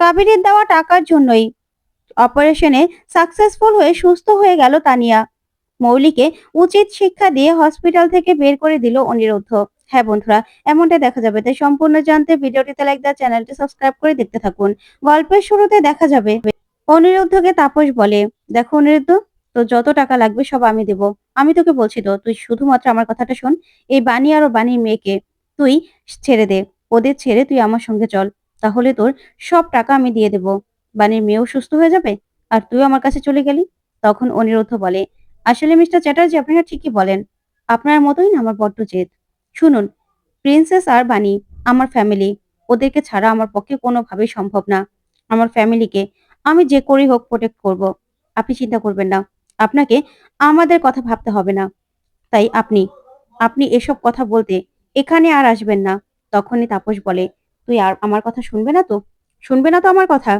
কাবেরীর দেওয়া টাকার জন্যই অপারেশনে সাকসেসফুল হয়ে সুস্থ হয়ে গেল তানিয়া। মৌলিকে উচিত শিক্ষা দিয়ে হসপিটাল থেকে বের করে দিল অনিরুদ্ধ। হ্যাঁ বন্ধুরা, এমনটাই দেখা যাবে। তাই সম্পূর্ণ জানতে ভিডিওটিতে লাইক দেওয়া, চ্যানেলটি সাবস্ক্রাইব করে দেখতে থাকুন। গল্পের শুরুতে দেখা যাবে অনিরুদ্ধকে তাপস বলে, দেখো অনিরুদ্ধ, তোর যত টাকা লাগবে সব আমি দেব। আমি তোকে বলছি তো, তুই শুধুমাত্র আমার কথাটা শোন। এই বানি আর ও বানির মেয়েকে তুই ছেড়ে দে। ওদের ছেড়ে তুই আমার সঙ্গে চল। তাহলে তোর সব টাকা আমি দিয়ে দেব। বানির মেয়েও সুস্থ হয়ে যাবে, আর তুইও আমার কাছে চলে গেলি। তখন অনিরুদ্ধ বলে, আসলে মিস্টার চ্যাটার্জি, আপনারা ঠিকই বলেন। আপনার মতোই না আমার বড্ড জেদ। শুনুন, প্রিন্সেস আর বানি আমার ফ্যামিলি। ওদেরকে ছাড়া আমার পক্ষে কোনোভাবেই সম্ভব না। আমার ফ্যামিলিকে আমি যে করেই হোক প্রোটেক্ট করব। আপনি চিন্তা করবেন না। আপনাকে আমাদের কথা ভাবতে হবে না। তাই আপনি আপনি এসব কথা বলতে এখানে আর আসবেন না। তখনই তাপস বলে, তুই আর আমার কথা শুনবে না তো? শুনবে না তো আমার কথা?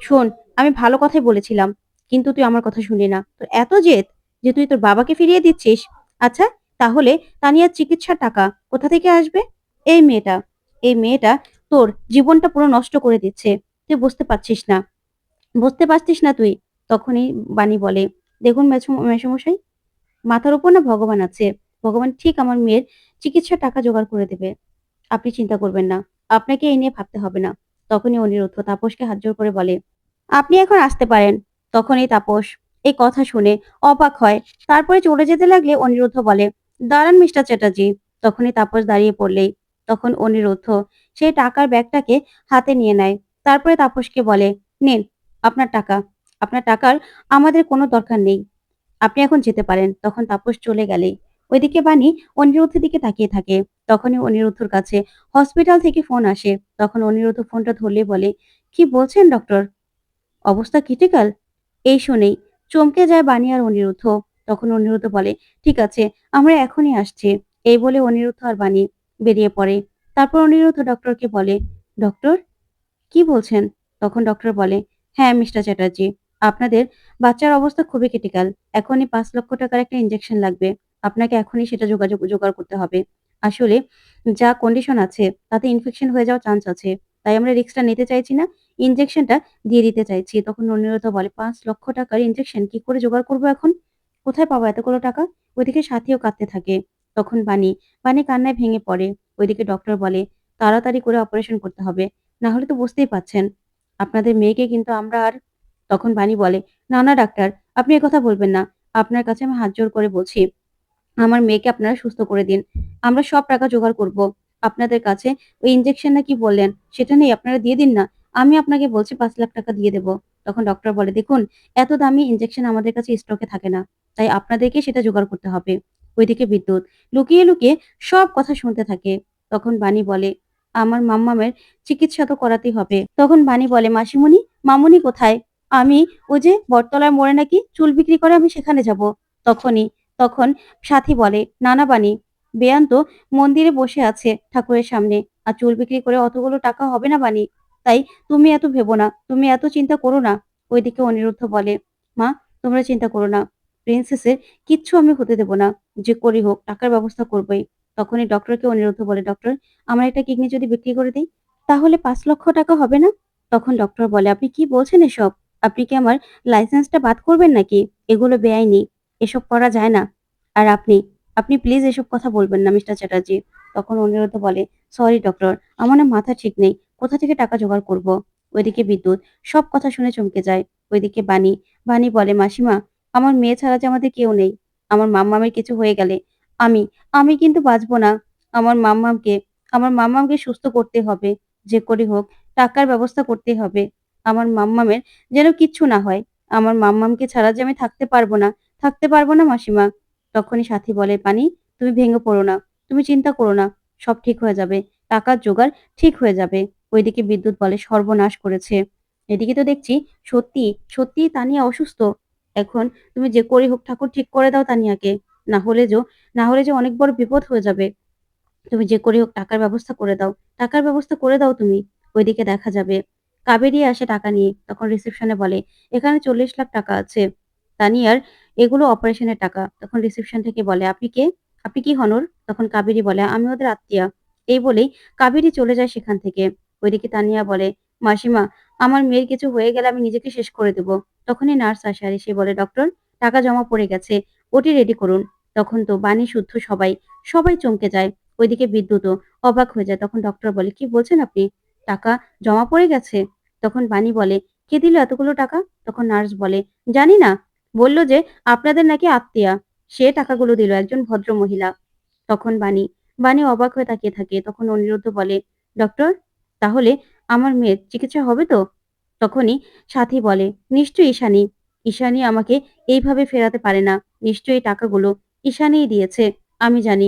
শোন, আমি ভালো কথাই বলেছিলাম, কিন্তু তুই আমার কথা শুনলি না। তোর এত জেদ যে তুই তোর বাবাকে ফিরিয়ে দিচ্ছিস। আচ্ছা, তাহলে তানিয়ার চিকিৎসার টাকা কোথা থেকে আসবে? এই মেয়েটা এই মেয়েটা তোর জীবনটা পুরো নষ্ট করে দিচ্ছে। তুই বুঝতে পারছিস না। বুঝতে পারছিস না তুই। তখনই বাণী বলে, দেখুন মেসোমশাই, মাথার উপর না ভগবান আছে। ভগবান ঠিক আমার মেয়ের চিকিৎসার টাকা জোগাড় করে দেবে। আপনি চিন্তা করবেন না। আপনাকে এই নিয়ে ভাবতে হবে না। তখনই অনিরুদ্ধ তাপসকে হাত জোড় করে বলে, আপনি এখন আসতে পারেন। তখনই তাপস এই কথা শুনে অবাক হয়। তারপরে চলে যেতে লাগলে অনিরুদ্ধ বলে, দাঁড়ান মিস্টার চ্যাটার্জি। তখনই তাপস দাঁড়িয়ে পড়লেই তখন অনিরুদ্ধ সেই টাকার ব্যাগটাকে হাতে নিয়ে নেয়। তারপরে তাপসকে বলে, নিন আপনার টাকা। আপনার টাকার আমাদের কোনো দরকার নেই। আপনি এখন যেতে পারেন। তখন তাপস চলে গেলে ওইদিকে বাণী অনিরুদ্ধের দিকে তাকিয়ে থাকে। তখনই অনিরুদ্ধর কাছে হসপিটাল থেকে ফোন আসে। তখন অনিরুদ্ধ ফোনটা ধরলে বলে, কি বলছেন ডক্টর? অবস্থা ক্রিটিক্যাল? এই শুনেই চমকে যায় বাণী আর অনিরুদ্ধ। তখন অনিরুদ্ধ বলে, ঠিক আছে, আমরা এখনই আসছি। এই বলে অনিরুদ্ধ আর বাণী বেরিয়ে পড়ে। তারপর অনিরুদ্ধ ডক্টরকে বলে, ডক্টর, কি বলছেন? তখন ডক্টর বলে, হ্যাঁ মিস্টার চ্যাটার্জি, আপনাদের বাচ্চার অবস্থা খুবই ক্রিটিক্যাল। এখনই ৫ লক্ষ টাকার একটা ইনজেকশন লাগবে। আপনাকে এখনই সেটা জোগাড় করতে হবে। আসলে যা কন্ডিশন আছে তাতে ইনফেকশন হয়ে যাওয়ার চান্স আছে। তাই আমরা রিস্কটা নিতে চাইছি না। ইনজেকশনটা দিয়ে দিতে চাইছি। তখন অনিরুদ্ধ বলে, ৫ লক্ষ টাকার ইনজেকশন কি করে জোগাড় করবো এখন? কোথায় পাবো এতগুলো টাকা? ওইদিকে সাথীও কাঁদতে থাকে। তখন বাণী কান্নায় ভেঙে পড়ে। ওইদিকে ডক্টর বলে, তাড়াতাড়ি করে অপারেশন করতে হবে। না হলে তো বুঝতেই পারছেন, আপনাদের মেয়েকে কিন্তু আমরা আর। তখন বাণী বলে, না না ডাক্তার, আপনি একথা বলবেন না। আপনার কাছে আমি হাত জোড় করে বলছি, আমার মেয়েকে আপনারা সুস্থ করে দিন। আমরা সব টাকা জোগাড় করব। আপনাদের কাছে ওই ইনজেকশন না কি বললেন, সেটা নেই, আপনারা দিয়ে দিন না। আমি আপনাকে বলছি ৫ লাখ টাকা দিয়ে দেব। তখন ডক্টর বলে, দেখুন, এত দামি ইনজেকশন আমাদের কাছে স্টকে থাকে না। তাই আপনাদেরকে সেটা জোগাড় করতে হবে। ওইদিকে বিদ্যুৎ লুকিয়ে লুকিয়ে সব কথা শুনতে থাকে। তখন বাণী বলে, আমার মাম্মামের চিকিৎসা তো করাতেই হবে। তখন বাণী বলে, মাসিমণি, মামুনি কোথায়? আমি ওই যে বটতলার মোড়ে নাকি চুল বিক্রি করে, আমি সেখানে যাব। তখনই তখন সাথী বলে, নানা বাণী, বেয়ান তো মন্দিরে বসে আছে ঠাকুরের সামনে। আর চুল বিক্রি করে অতগুলো টাকা হবে না বাণী। তাই তুমি এত ভেবো না, তুমি এত চিন্তা করো না। ওইদিকে অনিরুদ্ধ বলে, মা, তোমরা চিন্তা করো না। প্রিন্সেসের কিচ্ছু আমি হতে দেব না। যে করি হোক টাকার ব্যবস্থা করবোই। তখনই ডক্টরকে অনিরুদ্ধ বলে, ডক্টর, আমার একটা কিডনি যদি বিক্রি করে দিই, তাহলে ৫ লক্ষ টাকা হবে না? তখন ডক্টর বলে, আপনি কি বলছেন এসব? আপনি কি আমার লাইসেন্সটা বাদ করবেন নাকি? এগুলো বেআইনি। এসব করা যায় না। আর আপনি আপনি প্লিজ এসব কথা বলবেন না মিস্টার চ্যাটার্জি। তখন অনিরুদ্ধ বলে, সরি ডক্টর, আমার না মাথা ঠিক নেই। কোথা থেকে টাকা জোগাড় করব? ওইদিকে বিদ্যুৎ সব কথা শুনে চমকে যায়। ওইদিকে বাণী বলে, মাসিমা, আমার মেয়ে ছাড়া যে আমাদের কেউ নেই। আমার মাম্মামের কিছু হয়ে গেলে আমি আমি কিন্তু বাঁচবো না। আমার মাম্মামকে আমার মাম্মামকে সুস্থ করতে হবে। যে করেই হোক টাকার ব্যবস্থা করতে হবে। আমার মাম্মামের যেন কিচ্ছু না হয়। আমার মাম্মামকে ছাড়া যে আমি থাকতে পারবো না মাসিমা। তখনই সাথী বলে, পানি, তুমি ভেঙে পড়ো না। তুমি চিন্তা করো না। সব ঠিক হয়ে যাবে। টাকার জোগাড় ঠিক হয়ে যাবে। ওইদিকে বিদ্যুৎ বলে, সর্বনাশ করেছে। এদিকে তো দেখছি সত্যিই তানিয়া অসুস্থ। এখন তুমি যে করেই হোক ঠাকুর ঠিক করে দাও তানিয়াকে। না হলে যে না হলে যে অনেক বড় বিপদ হয়ে যাবে। তুমি যে করে হোক টাকার ব্যবস্থা করে দাও। টাকার ব্যবস্থা করে দাও তুমি। ওইদিকে দেখা যাবে কাবেরী আসে টাকা নিয়ে। তখন রিসেপশনে বলে, এখানে ৪০ লাখ টাকা আছে তানিয়ার, এগুলো অপারেশনের টাকা। তখন রিসেপশন থেকে বলে, আপনি কে? আপনি কি হন ওর? তখন কাবেরী বলে, আমি ওদের আত্মীয়া। এই বলেই কাবেরী চলে যায় সেখান থেকে। ওইদিকে তানিয়া বলে, মাসিমা, আমার মেয়ের কিছু হয়ে গেলে আমি নিজেকে শেষ করে দেব। তখনই নার্স আসে আর এসে বলে, ডক্টর, টাকা জমা পড়ে গেছে, ওটি রেডি করুন। তখন তো বাণী শুদ্ধ সবাই, সবাই চমকে যায়। ওইদিকে বিদ্যুৎও অবাক হয়ে যায়। তখন ডক্টর বলে, কি বলছেন আপনি? টাকা জমা পড়ে গেছে? তখন বাণী বলে, কে দিল এতগুলো টাকা? তখন নার্স বলে, জানি না, বলল যে আপনাদের নাকি আত্মীয়া, সে টাকাগুলো দিল, একজন ভদ্র মহিলা। তখন বাণী অবাক হয়ে তাকিয়ে থাকে। তখন অনিরুদ্ধ বলে, ডক্টর, তাহলে আমার মেয়ের চিকিৎসা হবে তো? তখনই সাথী বলে, নিশ্চয়ই ঈশানী। ঈশানী আমাকে এইভাবে ফেরাতে পারে না। নিশ্চয়ই এই টাকাগুলো ঈশানীই দিয়েছে। আমি জানি।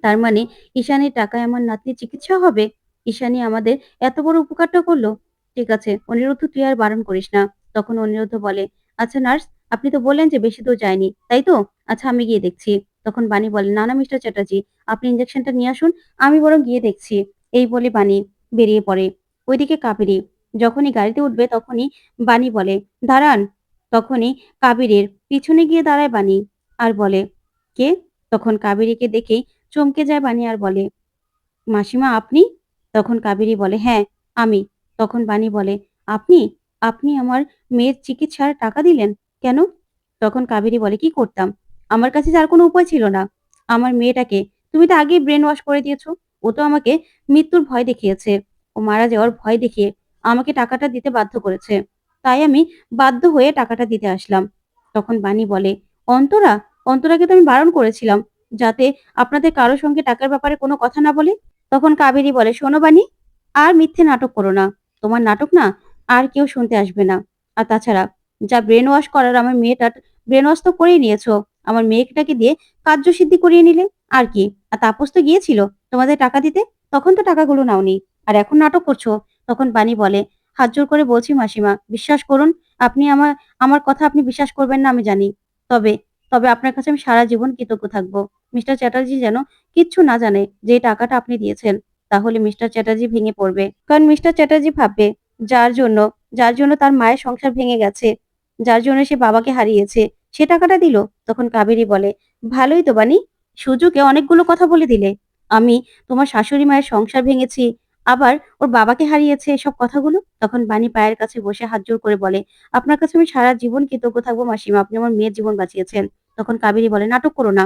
তার মানে ঈশানীর টাকায় আমার নাতনির চিকিৎসা হবে? ঈশানী আমাদের এত বড় উপকারটা করলো। ঠিক আছে, অনিরুদ্ধ, তুই আর বারণ করিস না। তখন অনিরুদ্ধ বলে, আচ্ছা নার্স, আপনি তো বললেন যে বেশি দূর যায়নি, তাই তো? আচ্ছা, আমি গিয়ে দেখছি। তখন বাণী বলে, না না মিস্টার চ্যাটার্জি, আপনি ইঞ্জেকশনটা নিয়ে আসুন, আমি বরং গিয়ে দেখছি। এই বলে বাণী বেরিয়ে পড়ে। ওইদিকে কাবেরী যখনই গাড়িতে উঠবে তখনই বাণী বলে, দাঁড়ান। তখনই কাবেরীর পিছনে গিয়ে দাঁড়ায় বাণী আর বলে, কে? তখন কাবেরীকে দেখেই চমকে যায় বাণী আর বলে, মাসিমা, আপনি? তখন কাবেরী বলে, হ্যাঁ, আমি। তখন বাণী বলে, আপনি? আপনি আমার মেয়ের চিকিৎসার টাকা দিলেন? কেন? তখন কাবেরী বলে, কি করতাম? আমার কাছে যে আর কোনো উপায় ছিল না। আমার মেয়েটাকে তুমি তো আগেই ব্রেন ওয়াশ করে দিয়েছো। ও তো আমাকে মৃত্যুর ভয় দেখিয়েছে। ও মারা যাওয়ার ভয় দেখিয়ে আমাকে টাকাটা দিতে বাধ্য করেছে। তাই আমি বাধ্য হয়ে টাকাটা দিতে আসলাম। তখন বাণী বলে, অন্তরা? অন্তরাকে তো আমি বারণ করেছিলাম যাতে আপনাদের কারো সঙ্গে টাকার ব্যাপারে কোনো কথা না বলে। তখন কাবেরী বলে, শোনো বাণী, আর মিথ্যে নাটক করো না। তোমার নাটক না আর কেউ শুনতে আসবে না। আর তাছাড়া যা ব্রেন ওয়াশ করার আমার মেয়েটার ব্রেন ওয়াশ তো করেই নিয়েছো। আমার মেয়েটাকে দিয়ে কার্যসিদ্ধি করিয়ে নিলে। আর কি? আর তাপস তো গিয়েছিল তোমাদের টাকা দিতে। তখন তো টাকাগুলো নাওনি। আর এখন নাটক করছো। তখন বাণী বলে, হাত জোর করে বলছি মাসিমা, বিশ্বাস করুন। আপনি আমার আমার কথা আপনি বিশ্বাস করবেন না আমি জানি। তবে তবে আপনার কাছে আমি সারা জীবন কৃতজ্ঞ থাকবো। মিস্টার চ্যাটার্জি যেন কিচ্ছু না জানে যে এই টাকাটা আপনি দিয়েছেন। তাহলে মিস্টার চ্যাটার্জি ভেঙে পড়বে। কারণ মিস্টার চ্যাটার্জি ভাববে যার জন্য যার জন্য তার মায়ের সংসার ভেঙে গেছে, যার জন্য সে বাবাকে হারিয়েছে, সে টাকাটা দিল। তখন কাবেরী বলে, ভালোই তো বানি, সুযোগে অনেকগুলো কথা বলে দিলে। আমি তোমার শাশুড়ি মায়ের সংসার ভেঙেছি, আবার ওর বাবাকে হারিয়েছে, এসব কথাগুলো। তখন বানি পায়ের কাছে বসে হাত জোড় করে বলে, আপনার কাছে আমি সারা জীবন কৃতজ্ঞ থাকবো মাসিমা, আপনি আমার মেয়ের জীবন বাঁচিয়েছেন। তখন কাবেরী বলে, নাটক করো না,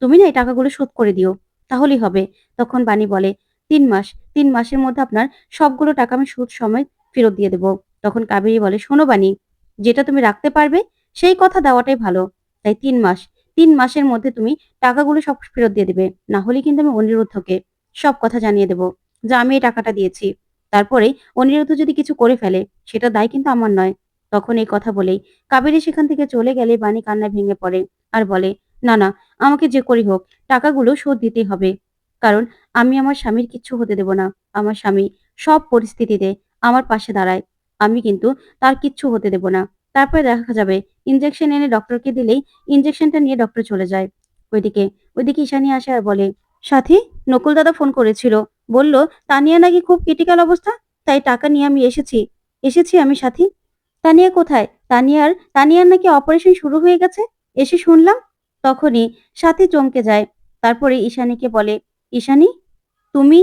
তুমি না এই টাকাগুলো শোধ করে দিও, তাহলেই হবে। তখন বাণী বলে, ৩ মাস, ৩ মাসের মধ্যে আপনার সবগুলো টাকা আমি সুদ সমেত ফেরত দিয়ে দেবো। তখন কাবেরী বলে, শোনো বাণী, যেটা তুমি রাখতে পারবে সেই কথা দেওয়াটাই ভালো। তাই ৩ মাস, ৩ মাসের মধ্যে তুমি টাকাগুলো সব ফেরত দিয়ে দেবে। না হলে কিন্তু আমি অনিরুদ্ধকে সব কথা জানিয়ে দেবো যে আমি এই টাকাটা দিয়েছি। তারপরে অনিরুদ্ধ যদি কিছু করে ফেলে সেটা দায় কিন্তু আমার নয়। তখন এই কথা বলেই কাবেরী সেখান থেকে চলে গেলে বাণী কান্নায় ভেঙে পড়ে আর বলে, না না, আমাকে যে করেই হোক টাকাগুলো শোধ দিতেই হবে। কারণ আমি আমার স্বামীর কিচ্ছু হতে দেব না। আমার স্বামী সব পরিস্থিতিতে আমার পাশে দাঁড়ায়। আমি কিন্তু তার কিচ্ছু হতে দেব না। তারপরে দেখা যাবে ইনজেকশন এনে ডক্টরকে দিলেই ইনজেকশনটা নিয়ে ডক্টর চলে যায়। ওইদিকে ওইদিকে ঈশানী আসে আর বলে, সাথী, নকুল দাদা ফোন করেছিল। বলল তানিয়া নাকি খুব ক্রিটিক্যাল অবস্থা। তাই টাকা নিয়ে আমি এসেছি আমি সাথী। তানিয়া কোথায়? তানিয়ার নাকি অপারেশন শুরু হয়ে গেছে এসে শুনলাম। তখনই সাথী চমকে যায়। তারপরে ঈশানীকে বলে, ঈশানী, তুমি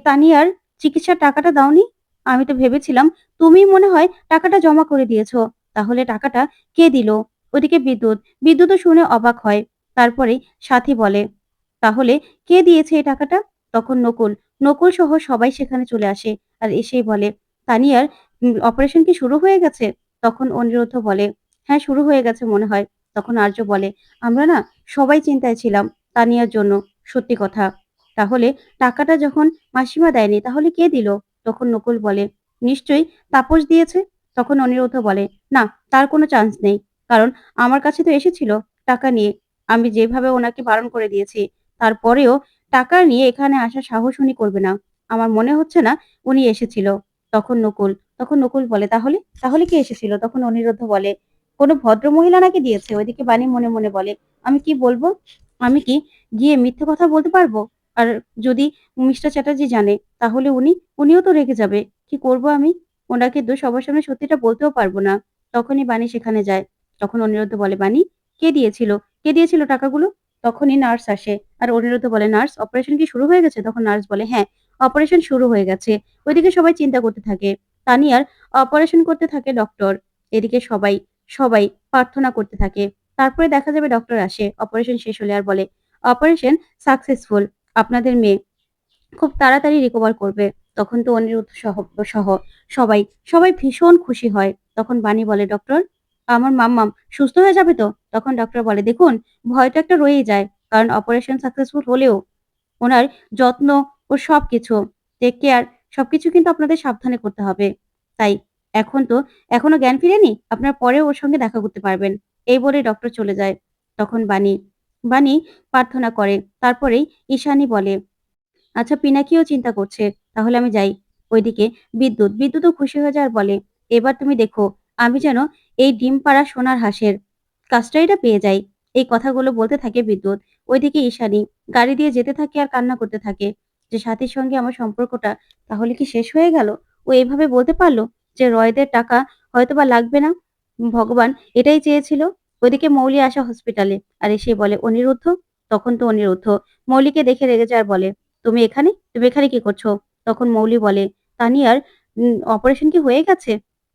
তানিয়ার চিকিৎসার টাকাটা দাওনি? আমি তো ভেবেছিলাম তুমি মনে হয় টাকাটা জমা করে দিয়েছো। তাহলে টাকাটা কে দিল? ওদিকে বিদ্যুৎও শুনে অবাক হয়। তারপরে সাথী বলে, তাহলে কে দিয়েছে এই টাকাটা? তখন নকুল সহ সবাই সেখানে চলে আসে আর এসেই বলে, তানিয়ার অপারেশন কি শুরু হয়ে গেছে? তখন অনিরুদ্ধ বলে, হ্যাঁ, শুরু হয়ে গেছে মনে হয়। তখন আর্য বলে, আমরা না সবাই চিন্তায় ছিলাম তানিয়ার জন্য। সত্যি কথা। তাহলে টাকাটা যখন মাসিমা দেয়নি তাহলে কে দিল? তখন নকুল বলে, নিশ্চয়ই তাপস দিয়েছে। তখন অনিরুদ্ধ বলে, না, তার কোনো চান্স নেই। কারণ আমার কাছে তো এসেছিল টাকা নিয়ে। আমি যেভাবে ওনাকে বারণ করে দিয়েছি, তারপরেও টাকা নিয়ে এখানে আসার সাহস উনি করবে না। আমার মনে হচ্ছে না উনি এসেছিল। তখন নকুল বলে, তাহলে কে এসেছিল? তখন অনিরুদ্ধ বলে, কোনো ভদ্রমহিলা নাকি দিয়েছে। ওইদিকে বাণী মনে মনে বলে, আমি কি বলবো? আমি কি গিয়ে মিথ্যে কথা বলতে পারবো? আর যদি মিস্টার চ্যাটার্জি জানে তাহলে উনিও তো রেগে যাবে। কি করব আমি? ওনাকে তো সবার সামনে সত্যিটা বলতেও পারবো না। তখনই বাণী সেখানে যায়। তখন অনিরুদ্ধ বলে, বাণী, কে দিয়েছিল? কে দিয়েছিল টাকাগুলো? তখনই নার্স আসে আর অনিরুদ্ধ বলে, নার্স, অপারেশন কি শুরু হয়ে গেছে? তখন নার্স বলে, হ্যাঁ, অপারেশন শুরু হয়ে গেছে। ওইদিকে সবাই চিন্তা করতে থাকে। তানিয়ার অপারেশন করতে থাকে ডক্টর। এদিকে সবাই সবাই প্রার্থনা করতে থাকে। তারপরে দেখা যাবে ডক্টর আসে অপারেশন শেষ হলে আর বলে, "অপারেশন সাকসেসফুল। আপনাদের মেয়ে খুব তাড়াতাড়ি রিকভার করবে।" তখন তো অনিরুদ্ধ সহ সবাই সবাই ভীষণ খুশি হয়। তখন বানি বলে, "ডক্টর, আমার মাম্মাম সুস্থ হয়ে যাবে তো?" তখন ডক্টর বলে, "দেখুন, ভয় তো একটা রয়েই যায়। কারণ অপারেশন সাকসেসফুল হলেও উনার যত্ন ও সবকিছু, টেক কেয়ার সবকিছু কিন্তু আপনাদের সাবধানে করতে হবে। তাই এখন তো এখনো জ্ঞান ফিরেনি। আপনারা পরে ওর সঙ্গে দেখা করতে পারবেন।" এই বলে ডক্টর চলে যায়। তখন বানি প্রার্থনা করে। তারপরেই ঈশানী বলে, "আচ্ছা, পিনাকিও চিন্তা করছে। তাহলে আমি যাই।" ওইদিকে বিদ্যুৎও খুশি হয়ে যায় আর বলে, "এবার তুমি দেখো, আমি যেন এই ডিম পাড়া সোনার হাঁসের কাস্টাডিটা পেয়ে যাই।" এই কথাগুলো বলতে থাকে বিদ্যুৎ। ওইদিকে ঈশানী গাড়ি দিয়ে যেতে থাকে আর কান্না করতে থাকে যে, "সাথীর সঙ্গে আমার সম্পর্কটা তাহলে কি শেষ হয়ে গেল? ও এভাবে বলতে পারল যে রয়দের টাকা হয়তোবা লাগবে না। ভগবান এটাই চেয়েছিল।" ওইদিকে মৌলি আসে হসপিটালে আর এসে বলে, "অনিরুদ্ধ?" তখন তো অনিরুদ্ধ মৌলিকে দেখে রেগে যায় আর বলে, "তুমি এখানে? তুমি এখানে কি করছো?" তখন মৌলি বলে, "তানিয়ার অপারেশন কি হয়ে গেছে?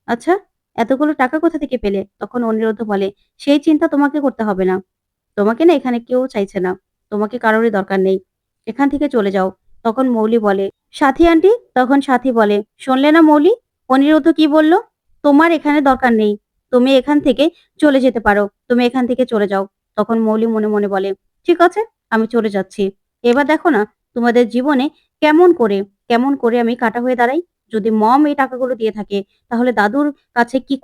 আচ্ছা, এতগুলো টাকা কোথা থেকে পেলে?" তখন অনিরুদ্ধ বলে, "সেই চিন্তা তোমাকে করতে হবে না। তোমাকে না এখানে কেউ চাইছে না। তোমাকে কারোরই দরকার নেই। এখান থেকে চলে যাও।" তখন মৌলি বলে, "সাথী আন্টি?" তখন সাথী বলে, "শুনলে না মৌলি? অনিরুদ্ধ কি বলল? তোমার এখানে দরকার নেই। তুমি এখান থেকে চলে যেতে পারো। তুমি এখান থেকে চলে যাও।" তখন মৌলি মনে মনে বলে, "ঠিক আছে, আমি চলে যাচ্ছি। এবার দেখো না তোমাদের জীবনে কেমন করে, কেমন করে আমি কাঁটা হয়ে দাঁড়াই। যদি মম এই টাকাগুলো দিয়ে থাকে, তাহলে দাদুর কাছে কি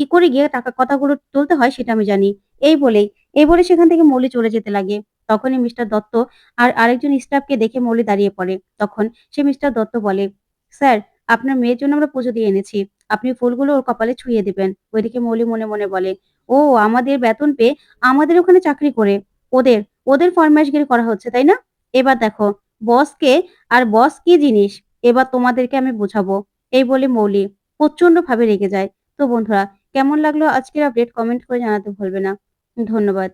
করে গিয়ে কথাগুলো তুলতে হয় সেটা আমি জানি।" এই বলেই এই বলে সেখান থেকে মৌলি চলে যেতে লাগে। তখনই মিস্টার দত্ত আর আরেকজন স্টাফকে দেখে মৌলি দাঁড়িয়ে পড়ে। তখন সে মিস্টার দত্ত বলে, "স্যার, আপনার মেয়ের জন্য আমরা পুজো দিয়ে এনেছি। আপনি ফুলগুলো ওর কপালে ছুঁয়ে দিবেন।" ওইদিকে মৌলি মনে মনে বলে, "ও আমাদের বেতন পেয়ে আমাদের ওখানে চাকরি করে ওদের ওদের ফরমাইশগিরি করা হচ্ছে, তাই না? এবার দেখো বস কে আর বস কি জিনিস, এবার তোমাদেরকে আমি বুঝাবো।" এই বলে মৌলি প্রচন্ডভাবে রেগে যায়। তো বন্ধুরা, কেমন লাগলো আজকের আপডেট কমেন্ট করে জানাতে ভুলবে না। ধন্যবাদ।